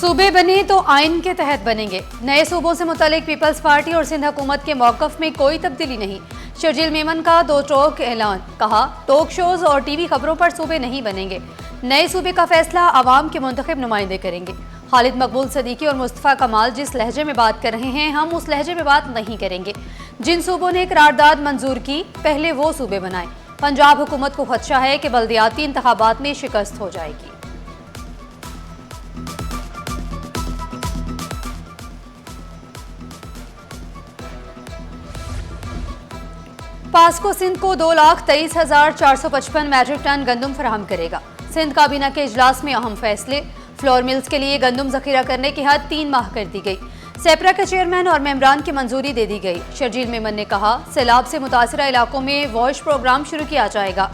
सूबे बने तो आइन के तहत बनेंगे। नए सूबों से मुतालिक पीपल्स पार्टी और सिंध हुकूमत के मौकफ में कोई तब्दीली नहीं। शर्जील मेमन का दो टोक ऐलान। कहा, टॉक शोज और टीवी खबरों पर सूबे नहीं बनेंगे। नए सूबे का फैसला आवाम के मुंतखब नुमाइंदे करेंगे। खालिद मकबूल सदीकी और मुस्तफ़ा कमाल जिस लहजे में बात कर रहे हैं, हम उस लहजे में बात नहीं करेंगे। जिन सूबों ने करारदाद मंजूर की, पहले वो सूबे बनाएं। पंजाब हुकूमत को खदशा है कि बल्दियाती इंतखाबात में शिकस्त हो जाएगी। पास्को सिंध को 2,23,455 मैट्रिक टन गंदम फराहम करेगा। सिंध काबीना के इजलास में अहम फैसले। फ्लोर मिल्स के लिए गंदम जखीरा करने की हद 3 माह कर दी गई। सेपरा के चेयरमैन और मेंबरान की मंजूरी दे दी गई। शर्जील मेमन ने कहा, सैलाब से मुतासरा इलाकों में वॉश प्रोग्राम शुरू किया जाएगा।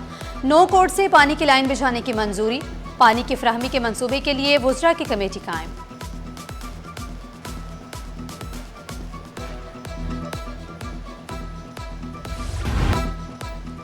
नो कोर्ट से पानी की लाइन बिछाने की मंजूरी। पानी की फ्राहमी के मंसूबे के लिए वुज़रा की कमेटी कायम।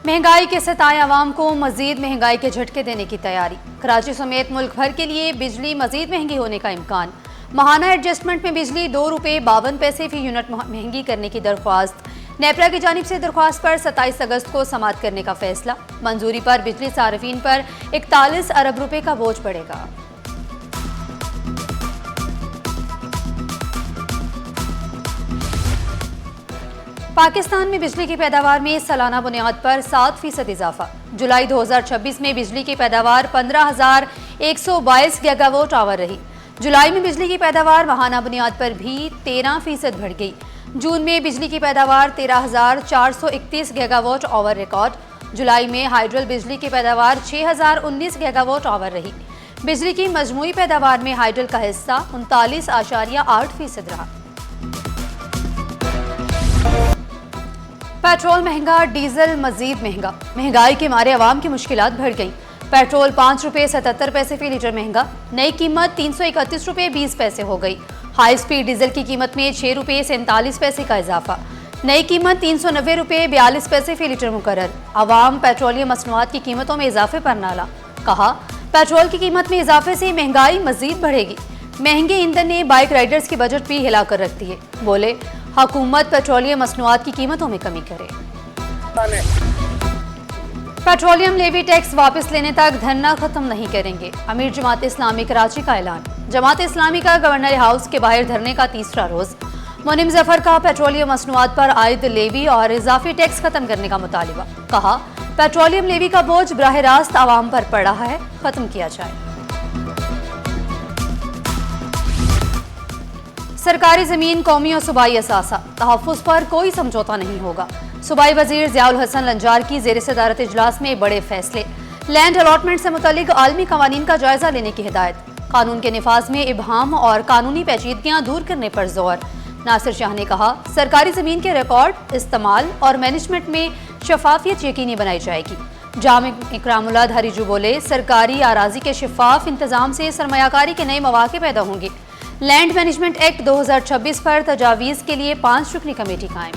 महंगाई के सताए आवाम को मजीद महंगाई के झटके देने की तैयारी। कराची समेत मुल्क भर के लिए बिजली मजीद महंगी होने का इम्कान। माहाना एडजस्टमेंट में बिजली 2 रुपये 52 पैसे फी यूनिट महंगी करने की दरख्वास्त। नेपरा की जानिब से दरख्वास्त पर 27 अगस्त को समाअत करने का फैसला। मंजूरी पर बिजली सार्फिन पर 41 अरब रुपए का बोझ पड़ेगा। पाकिस्तान में बिजली की पैदावार में सालाना बुनियाद पर 7% इजाफा। जुलाई 2026 में बिजली की पैदावार 15,122 गीगावाट आवर रही। जुलाई में बिजली की पैदावार माहाना बुनियाद पर भी 13% बढ़ गई। जून में बिजली की पैदावार 13,431 गीगावाट आवर रिकॉर्ड। जुलाई में हाइड्रल बिजली की पैदावार 6,019 गीगावाट आवर रही। बिजली की मजमूई पैदावार में हाइड्रल का हिस्सा 39.8% रहा। पेट्रोल महंगा, डीजल मजीद महंगा। महंगाई के मारे आवाम की मुश्किलात बढ़ गई। पेट्रोल 5 रुपये 77 पैसे फी लीटर महंगा। नई कीमत 331 रुपये 20 पैसे हो गई। हाई स्पीड डीजल की कीमत में 6 रुपये 47 पैसे का इजाफा। नई कीमत 390 रुपये 42 पैसे फी लीटर मुकर्रर। आवाम पेट्रोलियम मसनूआत की कीमतों में इजाफे पर नाला। कहा, पेट्रोल की कीमत में इजाफे से महंगाई मजीद बढ़ेगी। महंगे ईंधन ने बाइक राइडर्स की बजट भी हिलाकर रख दिए। बोले, हुकूमत पेट्रोलियम मसनूआत की कीमतों में कमी करे। पेट्रोलियम लेवी टैक्स वापस लेने तक धरना खत्म नहीं करेंगे। अमीर जमात इस्लामी कराची का ऐलान। जमात इस्लामी का गवर्नर हाउस के बाहर धरने का तीसरा रोज। मुनीम जफर का पेट्रोलियम मसनूआत पर आयद लेवी और इजाफी टैक्स खत्म करने का मुतालिबा। कहा, पेट्रोलियम लेवी का बोझ बराह रास्त आवाम पर पड़ रहा है, खत्म किया जाए। सरकारी जमीन कौमी और सूबाई असासा। तहफ़्फ़ुज़ पर कोई समझौता नहीं होगा। सूबाई वजीर ज़ियाउल हसन लंजार की ज़ेर सदारत इजलास में बड़े फैसले। लैंड अलॉटमेंट से मुतालिक आलमी कवानीन का जायजा लेने की हिदायत। कानून के निफाज में इबहाम और कानूनी पेचीदगियां दूर करने पर जोर। नासिर शाह ने कहा, सरकारी जमीन के रिकॉर्ड, इस्तेमाल और मैनेजमेंट में शफाफियत यकीनी बनाई जाएगी। जाम इकरामुल्लाह धारीजू बोले, सरकारी आराजी के शफाफ इंतजाम से सरमायाकारी के नए मौके पैदा होंगे। लैंड मैनेजमेंट एक्ट 2026 पर तजावीज़ के लिए 5 रुकनी कमेटी कायम।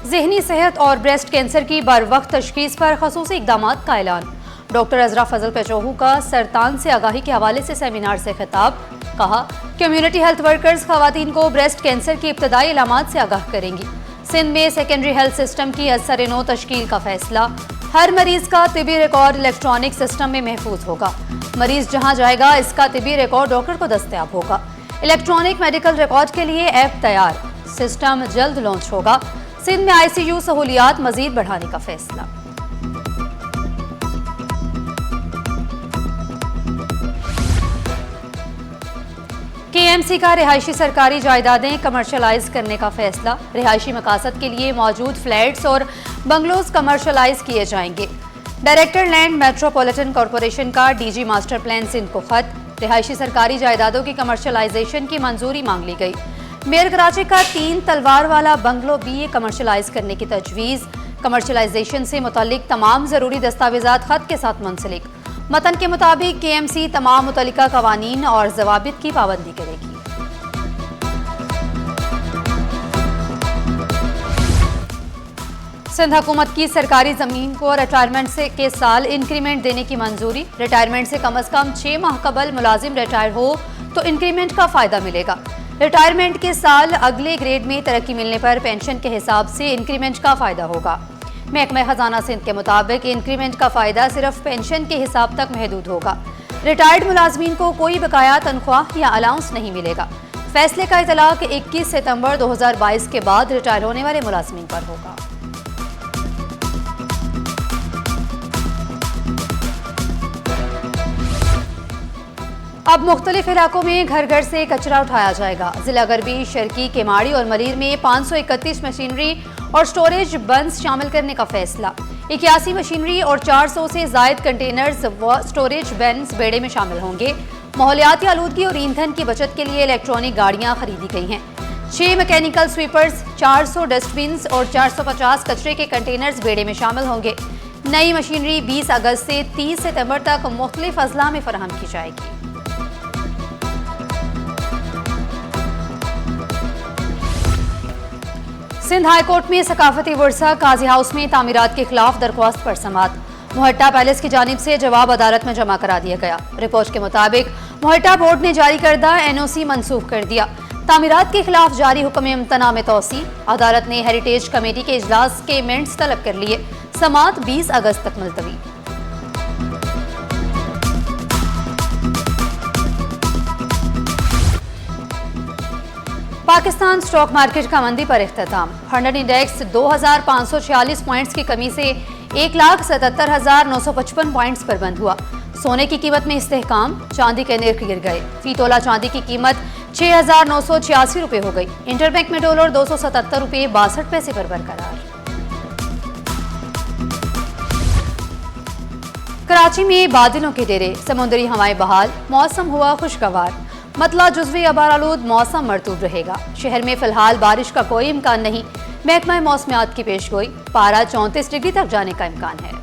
ज़हनी सेहत और ब्रेस्ट कैंसर की बरवक्त तशखीस पर खसूसी इक़दामात का ऐलान। डॉक्टर अजरा फजल पेचोहू का सरतान से आगाही के हवाले से सेमिनार से खिताब। कहा, कम्युनिटी हेल्थ वर्कर्स खवातीन को ब्रेस्ट कैंसर की इब्तदाई अलामात से आगाह करेंगी। सिंध में सेकेंडरी हेल्थ सिस्टम की असर-ए-नो तश्कील का फैसला। हर मरीज का तिबी रिकॉर्ड इलेक्ट्रॉनिक सिस्टम में महफूज होगा। मरीज जहां जाएगा, इसका तिबी रिकॉर्ड डॉक्टर को दस्तयाब होगा। इलेक्ट्रॉनिक मेडिकल रिकॉर्ड के लिए ऐप तैयार। सिस्टम जल्द लॉन्च होगा। सिंध में ICU सहूलियात मजीद बढ़ाने का फैसला। KMC का रिहायशी सरकारी जायदादें कमर्शलाइज करने का फैसला। रिहायशी मकासद के लिए मौजूद फ्लैट्स और बंगलोज कमर्शलाइज किए जाएंगे। डायरेक्टर लैंड मेट्रोपॉलिटन कॉरपोरेशन का DG मास्टर प्लान सिंध को खत। रिहायशी सरकारी जायदादों की कमर्शलाइजेशन की मंजूरी मांग ली गई। मेयर कराची का 3 तलवार वाला बंगलो BA कमर्शलाइज करने की तजवीज़। कमर्शलाइजेशन से मुतालिक तमाम ज़रूरी दस्तावेज़ात खत के साथ मुंसलिक। मतन के मुताबिक KMC तमाम मुतल्लिका कवानीन और ज़वाबित की पाबंदी करेगी। सिंध हुकूमत की सरकारी जमीन को रिटायरमेंट के साल इंक्रीमेंट देने की मंजूरी। रिटायरमेंट से कम 6 माह कबल मुलाजिम रिटायर हो तो इंक्रीमेंट का फायदा मिलेगा। रिटायरमेंट के साल अगले ग्रेड में तरक्की मिलने पर पेंशन के हिसाब से इंक्रीमेंट का फायदा होगा। महकमा खजाना सिंध के मुताबिक इंक्रीमेंट का फायदा सिर्फ पेंशन के हिसाब तक महदूद होगा। रिटायर्ड मुलाजमीन को कोई बकाया तनख्वाह या अलाउंस नहीं मिलेगा। फैसले का इतलाक 21 सितंबर 2022 के बाद रिटायर होने वाले मुलाजमीन पर होगा। अब मुख्तलिफ इलाकों में घर घर से कचरा उठाया जाएगा। जिला गरबी, शर्की, केमाड़ी और मरीर में 531 मशीनरी और स्टोरेज बंस शामिल करने का फैसला। 81 मशीनरी और 400 से जायद कंटेनर्स व स्टोरेज बंस बेड़े में शामिल होंगे। माहौलियाती आलूदगी और ईंधन की बचत के लिए इलेक्ट्रॉनिक गाड़ियां खरीदी गई हैं। 6 मैकेनिकल स्वीपर्स, 400 डस्टबिन्स और 450 कचरे के कंटेनर्स बेड़े में शामिल होंगे। नई मशीनरी 20 अगस्त से 30 सितंबर तक मुख्तलिफ अजला में फराहम की जाएगी। सिंध हाईकोर्ट में सकाफती वर्सा काजी हाउस में तामीरात के खिलाफ दरख्वास्त पर समाअत। मोहट्टा पैलेस की जानिब से जवाब अदालत में जमा करा दिया गया। रिपोर्ट के मुताबिक मोहट्टा बोर्ड ने जारी करदा NOC मनसूख कर दिया। तामीरात के खिलाफ जारी हुक्म इम्तना में तोसी। अदालत ने हेरिटेज कमेटी के इजलास के मिनट्स तलब कर लिए। समाअत 20 अगस्त तक मुलतवी। पाकिस्तान स्टॉक मार्केट का मंदी पर इख्तिताम। हंड्रेड इंडेक्स 2546 पॉइंट्स की कमी से 1,77,955 पॉइंट्स पर बंद हुआ। सोने की कीमत में इस्तेहकाम, चांदी के नर्ख गिर गए। फी तोला चांदी की कीमत 6,986 रुपये हो गई। इंटरबैंक में डॉलर 277 रुपये 62 पैसे पर बरकरार। कराची में बादलों के डेरे, समुद्री हवाएं बहाल, मौसम हुआ खुशगवार। मतला जुज़वी अबारालूद मौसम मरतूब रहेगा। शहर में फिलहाल बारिश का कोई इम्कान नहीं। महकमा मौसमियात की पेशगोई, पारा 34 डिग्री तक जाने का इम्कान है।